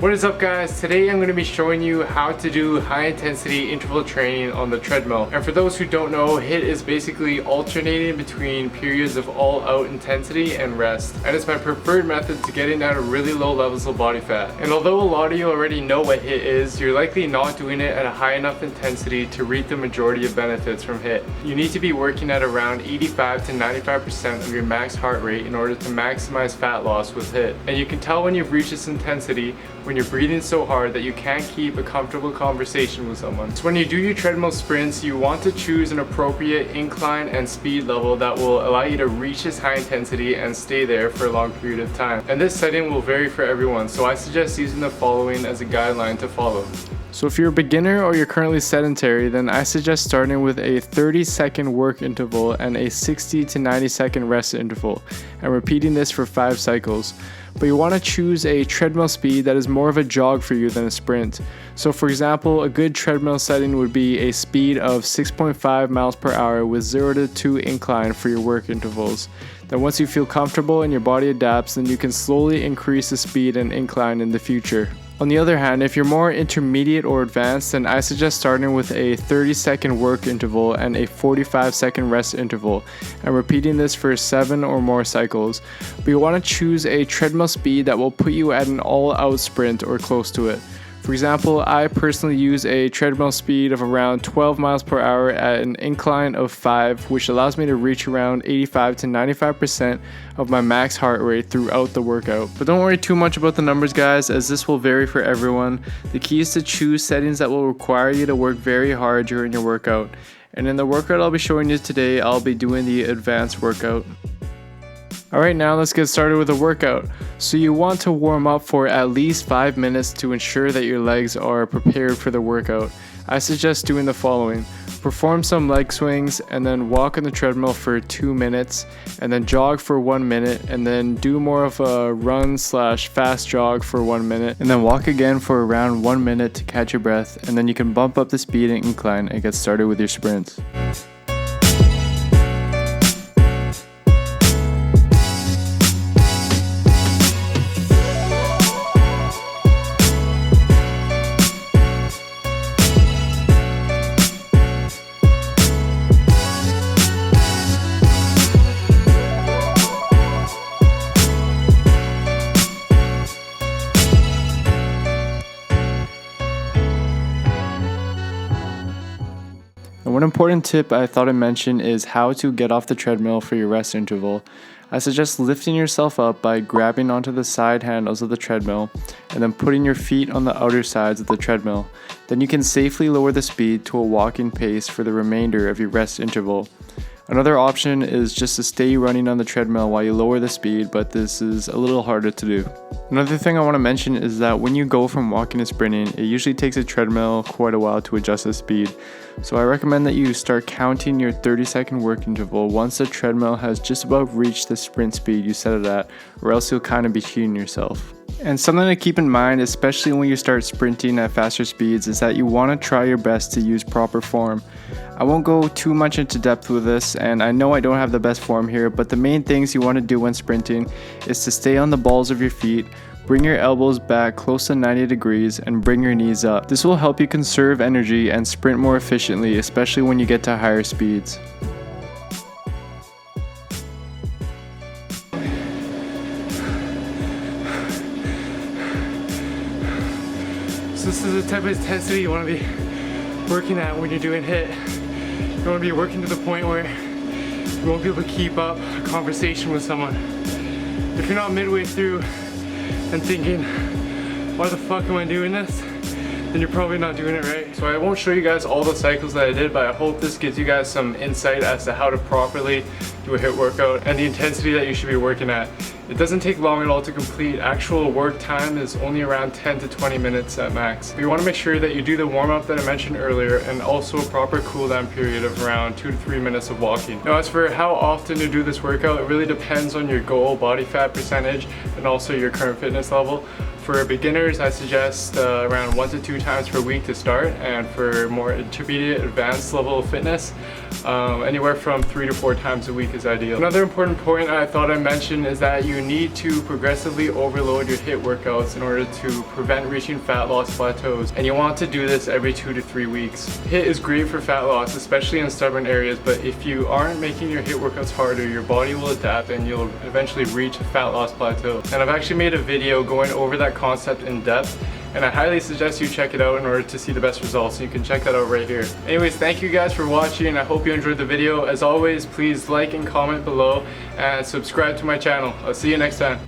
What is up guys? Today I'm going to be showing you how to do high intensity interval training on the treadmill. And for those who don't know, HIIT is basically alternating between periods of all out intensity and rest. And it's my preferred method to getting down to really low levels of body fat. And although a lot of you already know what HIIT is, you're likely not doing it at a high enough intensity to reap the majority of benefits from HIIT. You need to be working at around 85 to 95% of your max heart rate in order to maximize fat loss with HIIT. And you can tell when you've reached this intensity when you're breathing so hard that you can't keep a comfortable conversation with someone. So when you do your treadmill sprints, you want to choose an appropriate incline and speed level that will allow you to reach this high intensity and stay there for a long period of time. And this setting will vary for everyone, so I suggest using the following as a guideline to follow. So if you're a beginner or you're currently sedentary, then I suggest starting with a 30-second work interval and a 60 to 90-second rest interval, and repeating this for 5 cycles. But you want to choose a treadmill speed that is more of a jog for you than a sprint. So for example, a good treadmill setting would be a speed of 6.5 miles per hour with 0 to 2 incline for your work intervals. Then once you feel comfortable and your body adapts, then you can slowly increase the speed and incline in the future. On the other hand, if you're more intermediate or advanced, then I suggest starting with a 30-second work interval and a 45-second rest interval, and repeating this for 7 or more cycles. But you want to choose a treadmill speed that will put you at an all-out sprint or close to it. For example, I personally use a treadmill speed of around 12 miles per hour at an incline of 5, which allows me to reach around 85 to 95% of my max heart rate throughout the workout. But don't worry too much about the numbers guys, as this will vary for everyone. The key is to choose settings that will require you to work very hard during your workout. And in the workout I'll be showing you today, I'll be doing the advanced workout. Alright, now let's get started with the workout. So you want to warm up for at least 5 minutes to ensure that your legs are prepared for the workout. I suggest doing the following. Perform some leg swings and then walk on the treadmill for 2 minutes, and then jog for 1 minute, and then do more of a run/fast jog for 1 minute, and then walk again for around 1 minute to catch your breath, and then you can bump up the speed and incline and get started with your sprints. And one important tip I thought I'd mention is how to get off the treadmill for your rest interval. I suggest lifting yourself up by grabbing onto the side handles of the treadmill and then putting your feet on the outer sides of the treadmill. Then you can safely lower the speed to a walking pace for the remainder of your rest interval. Another option is just to stay running on the treadmill while you lower the speed, but this is a little harder to do. Another thing I want to mention is that when you go from walking to sprinting, it usually takes a treadmill quite a while to adjust the speed. So I recommend that you start counting your 30-second work interval once the treadmill has just about reached the sprint speed you set it at, or else you'll kind of be cheating yourself. And something to keep in mind, especially when you start sprinting at faster speeds, is that you want to try your best to use proper form. I won't go too much into depth with this, and I know I don't have the best form here, but the main things you want to do when sprinting is to stay on the balls of your feet, bring your elbows back close to 90 degrees, and bring your knees up. This will help you conserve energy and sprint more efficiently, especially when you get to higher speeds. So this is the type of intensity you want to be working at when you're doing HIIT. You want to be working to the point where you won't be able to keep up a conversation with someone. If you're not midway through and thinking, why the fuck am I doing this? Then you're probably not doing it right. So I won't show you guys all the cycles that I did, but I hope this gives you guys some insight as to how to properly do a HIIT workout and the intensity that you should be working at. It doesn't take long at all to complete. Actual work time is only around 10 to 20 minutes at max. But you want to make sure that you do the warm-up that I mentioned earlier, and also a proper cool-down period of around 2 to 3 minutes of walking. Now as for how often to do this workout, it really depends on your goal body fat percentage and also your current fitness level. For beginners, I suggest around 1 to 2 times per week to start, and for more intermediate advanced level of fitness, anywhere from 3 to 4 times a week is ideal. Another important point I thought I'd mention is that you need to progressively overload your HIIT workouts in order to prevent reaching fat loss plateaus, and you want to do this every 2 to 3 weeks. HIIT is great for fat loss, especially in stubborn areas, but if you aren't making your HIIT workouts harder, your body will adapt and you'll eventually reach a fat loss plateau. And I've actually made a video going over that concept in depth, and I highly suggest you check it out in order to see the best results. You can check that out right here. Anyways, thank you guys for watching. I hope you enjoyed the video. As always, please like and comment below and subscribe to my channel. I'll see you next time.